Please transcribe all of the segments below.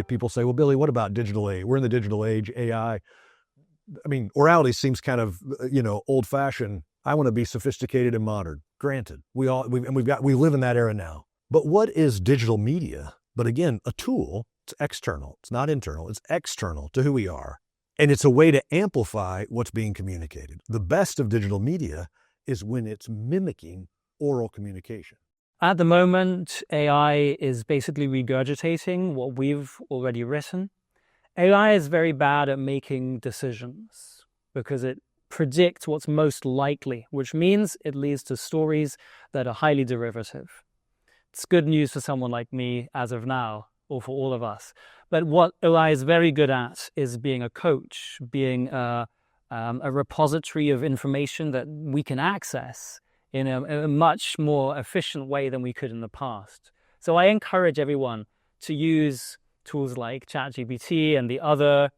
get people say, well, Billy, what about digital age? We're in the digital age, AI. I mean, orality seems kind of, old fashioned. I want to be sophisticated and modern. Granted, we live in that era now. But what is digital media? But again, a tool. It's external. It's not internal. It's external to who we are. And it's a way to amplify what's being communicated. The best of digital media is when it's mimicking oral communication. At the moment, AI is basically regurgitating what we've already written. AI is very bad at making decisions because it predicts what's most likely, which means it leads to stories that are highly derivative. It's good news for someone like me as of now, or for all of us. But what AI is very good at is being a coach, being a repository of information that we can access in a much more efficient way than we could in the past. So I encourage everyone to use tools like ChatGPT and the other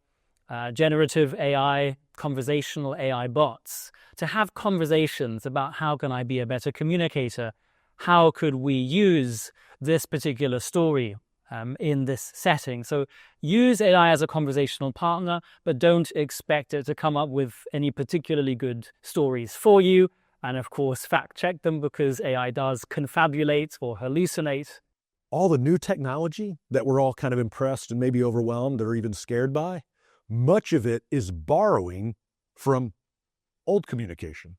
generative AI, conversational AI bots to have conversations about how can I be a better communicator? How could we use this particular story in this setting? So use AI as a conversational partner, but don't expect it to come up with any particularly good stories for you. And of course, fact check them because AI does confabulate or hallucinate. All the new technology that we're all kind of impressed and maybe overwhelmed or even scared by, much of it is borrowing from old communication.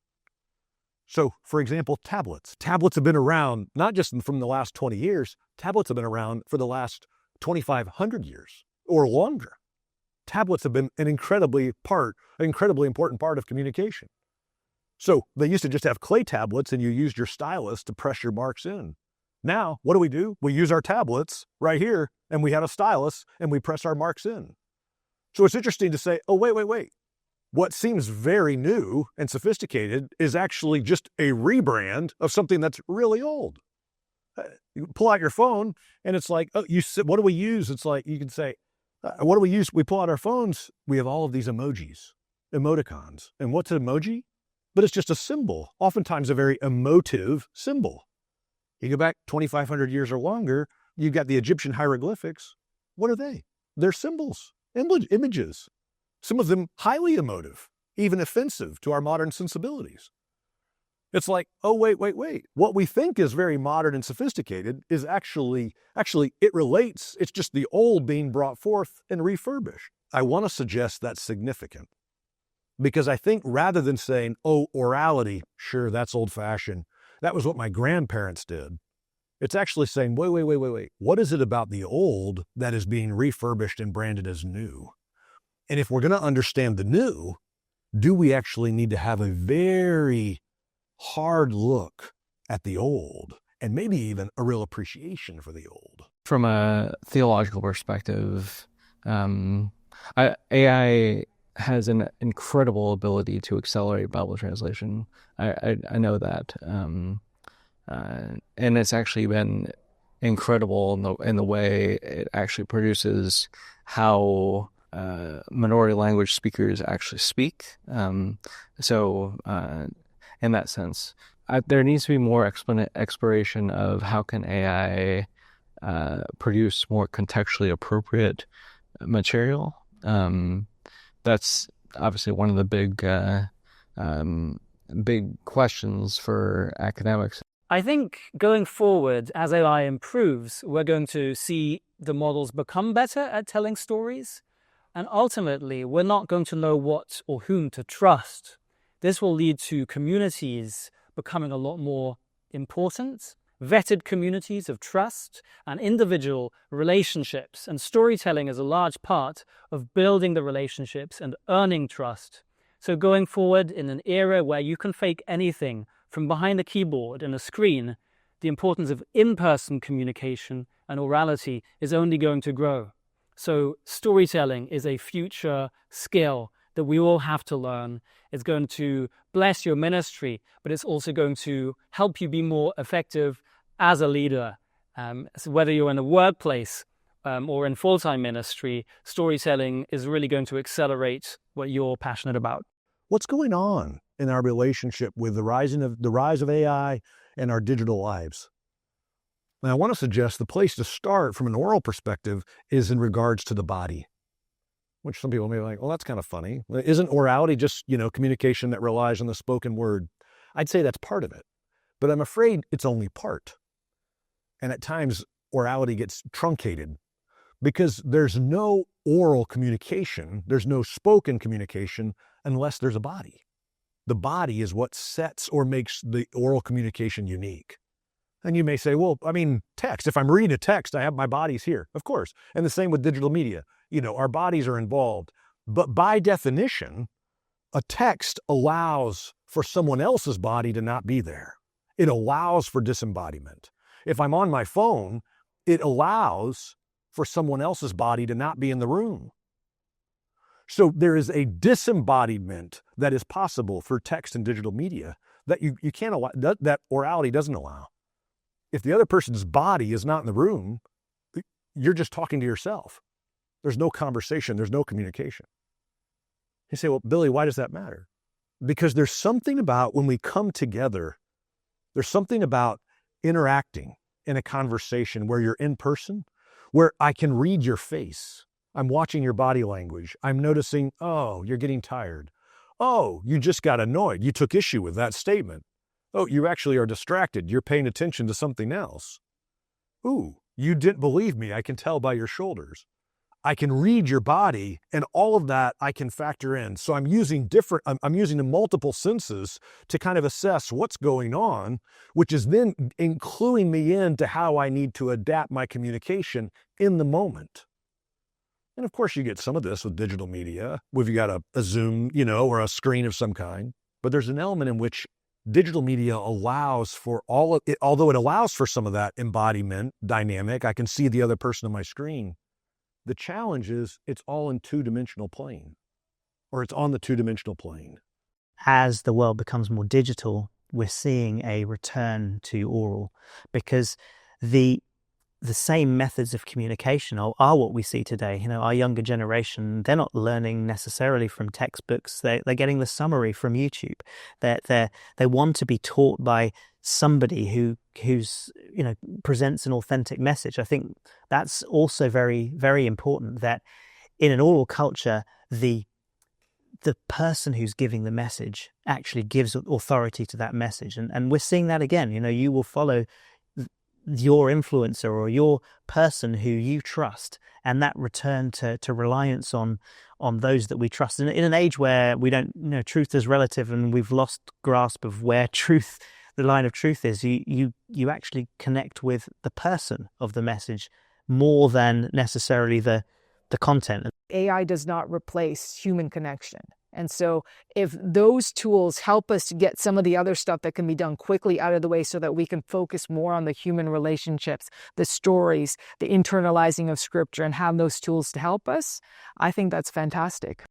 So, for example, tablets. Tablets have been around, not just from the last 20 years, tablets have been around for the last 2,500 years or longer. Tablets have been an incredibly important part of communication. So they used to just have clay tablets and you used your stylus to press your marks in. Now, what do? We use our tablets right here and we have a stylus and we press our marks in. So it's interesting to say, oh, wait. What seems very new and sophisticated is actually just a rebrand of something that's really old. You pull out your phone and it's like, oh, what do we use? It's like, you can say, what do we use? We pull out our phones. We have all of these emojis, emoticons. And what's an emoji? But it's just a symbol, oftentimes a very emotive symbol. You go back 2,500 years or longer, you've got the Egyptian hieroglyphics. What are they? They're symbols, images. Some of them highly emotive, even offensive to our modern sensibilities. It's like, oh, wait. What we think is very modern and sophisticated is actually it relates. It's just the old being brought forth and refurbished. I want to suggest that's significant because I think rather than saying, oh, orality, sure, that's old fashioned. That was what my grandparents did. It's actually saying, wait. What is it about the old that is being refurbished and branded as new? And if we're going to understand the new, do we actually need to have a very hard look at the old and maybe even a real appreciation for the old? From a theological perspective, AI has an incredible ability to accelerate Bible translation. I know that. And it's actually been incredible in the way it actually produces how minority language speakers actually speak. So in that sense, there needs to be more exploration of how can AI produce more contextually appropriate material. That's obviously one of the big questions for academics. I think going forward, as AI improves, we're going to see the models become better at telling stories. And ultimately, we're not going to know what or whom to trust. This will lead to communities becoming a lot more important, vetted communities of trust and individual relationships. And storytelling is a large part of building the relationships and earning trust. So going forward in an era where you can fake anything from behind a keyboard and a screen, the importance of in-person communication and orality is only going to grow. So storytelling is a future skill that we all have to learn. It's going to bless your ministry, but it's also going to help you be more effective as a leader. So whether you're in the workplace or in full-time ministry, storytelling is really going to accelerate what you're passionate about. What's going on in our relationship with the rise of AI and our digital lives? And I want to suggest the place to start from an oral perspective is in regards to the body, which some people may be like, well, that's kind of funny. Isn't orality just, communication that relies on the spoken word? I'd say that's part of it, but I'm afraid it's only part. And at times, orality gets truncated because there's no oral communication, there's no spoken communication unless there's a body. The body is what sets or makes the oral communication unique. And you may say, well, text. If I'm reading a text, I have my bodies here, of course. And the same with digital media. Our bodies are involved. But by definition, a text allows for someone else's body to not be there. It allows for disembodiment. If I'm on my phone, it allows for someone else's body to not be in the room. So there is a disembodiment that is possible for text and digital media that you can't allow, that orality doesn't allow. If the other person's body is not in the room, you're just talking to yourself. There's no conversation, there's no communication. You say, well, Billy, why does that matter? Because there's something about when we come together, there's something about interacting in a conversation where you're in person, where I can read your face. I'm watching your body language. I'm noticing, oh, you're getting tired. Oh, you just got annoyed. You took issue with that statement. Oh, you actually are distracted. You're paying attention to something else. Ooh, you didn't believe me. I can tell by your shoulders. I can read your body, and all of that I can factor in. So I'm using the multiple senses to kind of assess what's going on, which is then including me into how I need to adapt my communication in the moment. And of course, you get some of this with digital media, where you got a Zoom, or a screen of some kind. But there's an element in which digital media allows for all of it, although it allows for some of that embodiment dynamic. I can see the other person on my screen. The challenge is it's all in two-dimensional plane, or it's on the two-dimensional plane. As the world becomes more digital, we're seeing a return to oral, because the same methods of communication are what we see today. Our younger generation, they're not learning necessarily from textbooks. They're getting the summary from YouTube. They want to be taught by somebody who's presents an authentic message. I think that's also very, very important, that in an oral culture, the person who's giving the message actually gives authority to that message. And we're seeing that again. You will follow your influencer or your person who you trust, and that return to reliance on those that we trust in an age where we don't, truth is relative, and we've lost grasp of where the line of truth is. You actually connect with the person of the message more than necessarily the content. AI does not replace human connection. And so if those tools help us to get some of the other stuff that can be done quickly out of the way so that we can focus more on the human relationships, the stories, the internalizing of scripture, and have those tools to help us, I think that's fantastic.